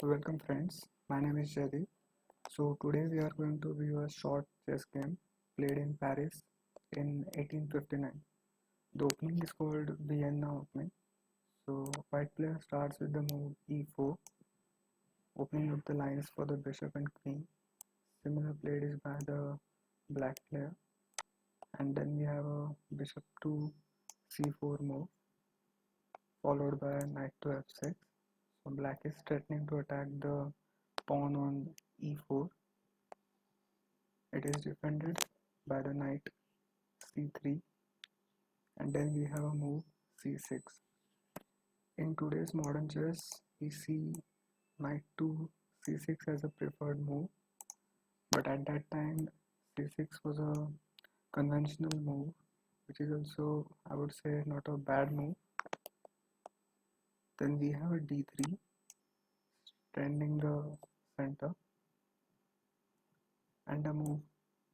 Welcome friends, my name is Jaydeep. So today we are going to view a short chess game played in Paris in 1859. The opening is called Vienna Opening. So white player starts with the move e4, opening up the lines for the bishop and queen. Similar played is by the black player, and then we have a bishop to c4 move followed by knight to f6. So black is threatening to attack the pawn on e4. It is defended by the knight c3, and then we have a move c6. In today's modern chess, we see knight to c6 as a preferred move, but at that time c6 was a conventional move, which is also, I would say, not a bad move. Then we have a d3, strengthening the center, and a move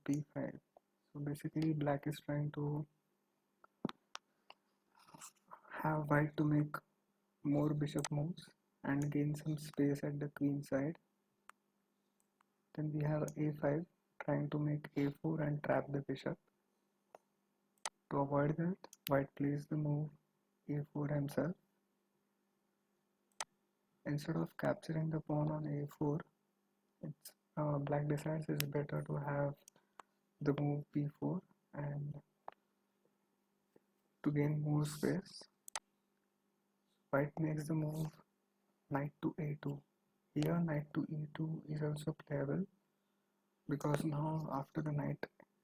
b5. So basically, black is trying to have white to make more bishop moves and gain some space at the queen side. Then we have a5, trying to make a4 and trap the bishop. To avoid that, white plays the move a4 himself. Instead of capturing the pawn on a4, black decides it's better to have the move b4 and to gain more space. White makes the move knight to a2. Here knight to e2 is also playable because now after the knight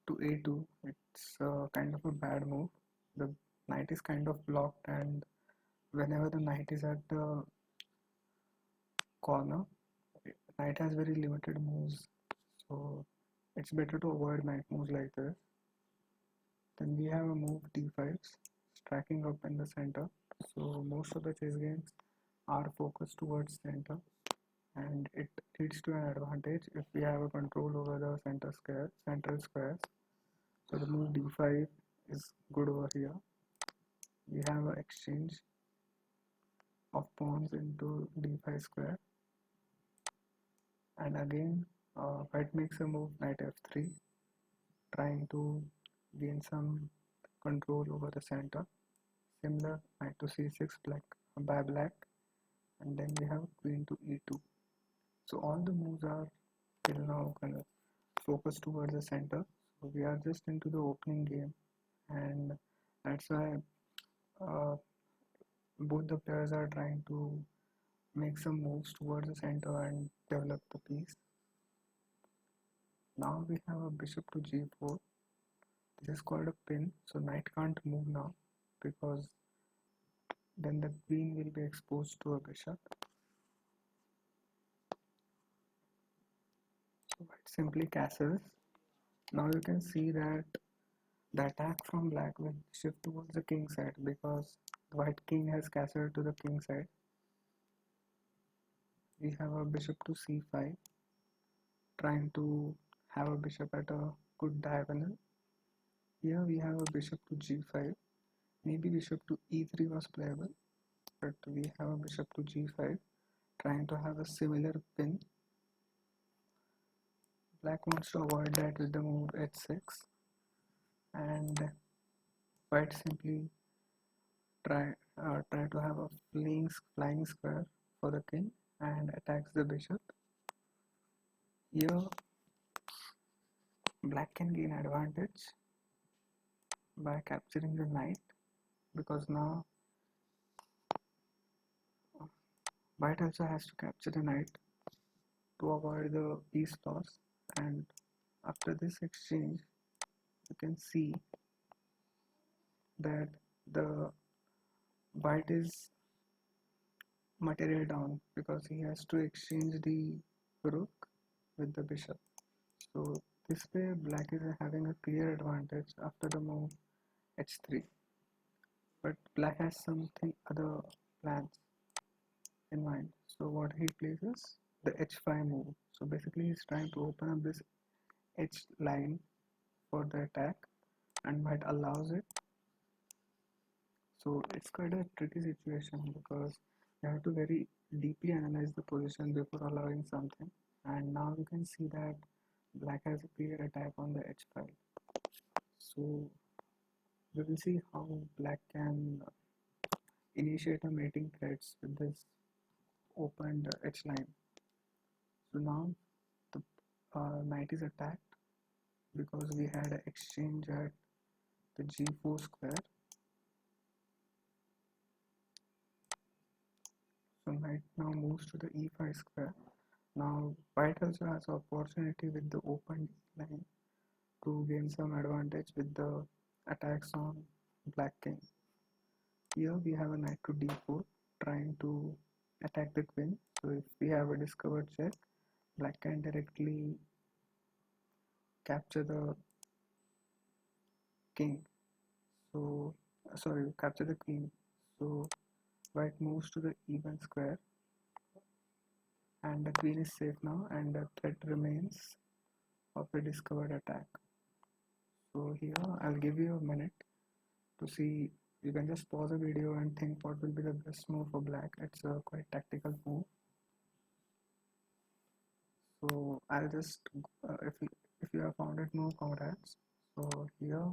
to a2, it's kind of a bad move. The knight is kind of blocked, and whenever the knight is at the corner, knight has very limited moves, so it's better to avoid knight moves like this. Then we have a move d5, striking up in the center. So most of the chess games are focused towards center, and it leads to an advantage if we have a control over the central squares. So the move d5 is good over here. We have an exchange of pawns into d5 square, and again white makes a move knight f3, trying to gain some control over the center. Similar knight to c6 by black, and then we have queen to e2. So all the moves are till now kind of focused towards the center. So we are just into the opening game, and that's why uh, both the players are trying to make some moves towards the center and develop the piece. Now we have a bishop to g4. This is called a pin, so knight can't move now because then the queen will be exposed to a bishop. So white simply castles. Now you can see that the attack from black will shift towards the king side because the white king has castled to the king side. We have a bishop to c5, trying to have a bishop at a good diagonal. Here we have a bishop to g5. Maybe bishop to e3 was playable, but we have a bishop to g5, trying to have a similar pin. Black wants to avoid that with the move h6, and white simply try to have a flying square for the king and attacks the bishop. Here black can gain advantage by capturing the knight because now white also has to capture the knight to avoid the piece loss. And after this exchange, you can see that the white is material down because he has to exchange the rook with the bishop. So this way black is having a clear advantage after the move h3, but black has something other plans in mind. So what he plays is the h5 move. So basically he's trying to open up this h line for the attack, and white allows it. So it's quite a tricky situation because You have to very deeply analyze the position before allowing something. And now you can see that black has a clear attack on the h file. So we will see how black can initiate a mating threats with this opened h line. So now the knight is attacked because we had an exchange at the g4 square. So knight now moves to the e5 square. Now white also has opportunity with the open line to gain some advantage with the attacks on black king. Here we have a knight to d4 trying to attack the queen. So if we have a discovered check, black can directly capture the king. So sorry, capture the queen. So white moves to the even square and the queen is safe now and the threat remains of a discovered attack. So here I'll give you a minute to see. You can just pause the video and think what will be the best move for black. It's a quite tactical move. So I'll just if you have found it move, congrats. So here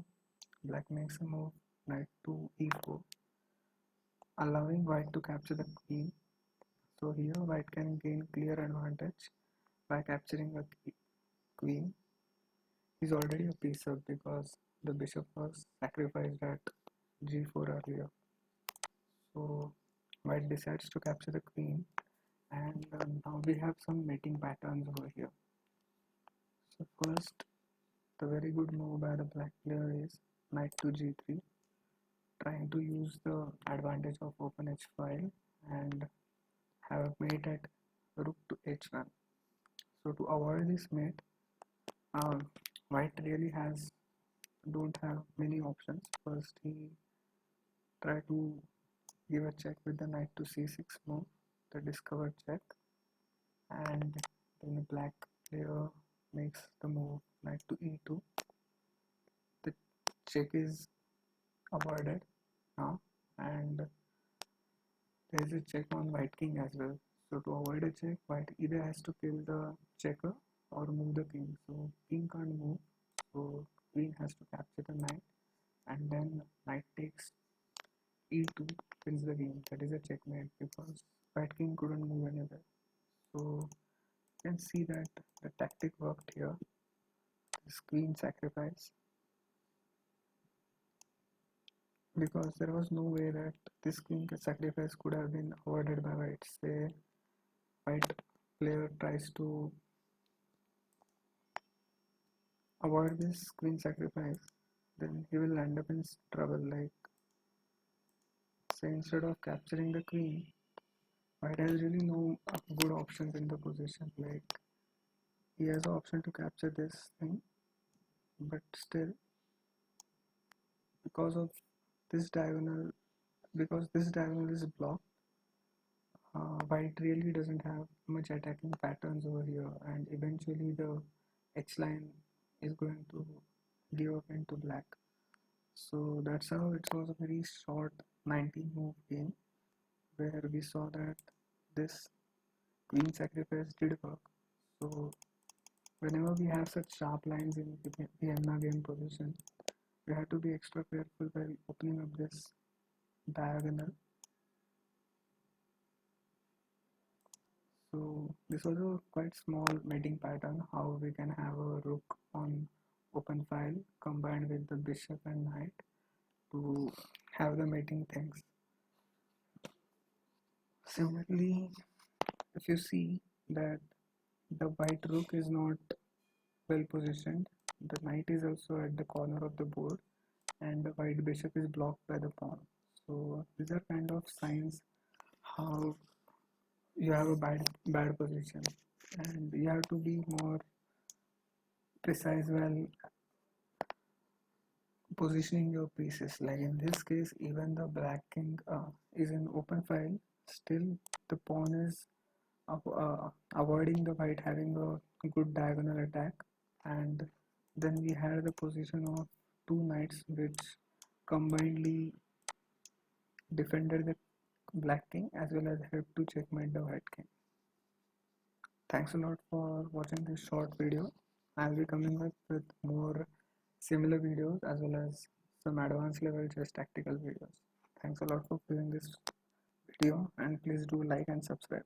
black makes a move knight to e4, allowing white to capture the queen. So here white can gain clear advantage by capturing a queen. He's already a piece up because the bishop was sacrificed at g4 earlier. So white decides to capture the queen, and now we have some mating patterns over here. So first, the very good move by the black player is knight to g3, trying to use the advantage of open h file and have a mate at rook to h1. So to avoid this mate, white really don't have many options. First, he try to give a check with the knight to c6 move, the discovered check, and then the black player makes the move knight to e2. The check is avoided now, and there is a check on white king as well. So to avoid a check, white either has to kill the checker or move the king. So king can't move, so queen has to capture the knight, and then knight takes e2 wins the game. That is a checkmate because white king couldn't move anywhere. So you can see that the tactic worked here. This queen sacrifice, because there was no way that this queen sacrifice could have been avoided by white. Say white player tries to avoid this queen sacrifice, then he will end up in trouble. Like say instead of capturing the queen, white has really no good options in the position. Like he has the option to capture this thing, but still because of this diagonal, because this diagonal is blocked, white really doesn't have much attacking patterns over here, and eventually the h line is going to give up into black. So that's how it was a very short 19 move game where we saw that this queen sacrifice did work. So whenever we have such sharp lines in Vienna game position, we have to be extra careful while opening up this diagonal. So this was a quite small mating pattern, how we can have a rook on open file combined with the bishop and knight to have the mating things. Similarly, if you see that the white rook is not well positioned, the knight is also at the corner of the board and the white bishop is blocked by the pawn. So these are kind of signs how you have a bad position, and you have to be more precise while positioning your pieces. Like in this case, even the black king is in open file, still the pawn is avoiding the white having a good diagonal attack, and then we had the position of two knights which combinedly defended the black king as well as help to checkmate the white king. Thanks a lot for watching this short video. I'll be coming up with more similar videos as well as some advanced level chess tactical videos. Thanks a lot for viewing this video and please do like and subscribe.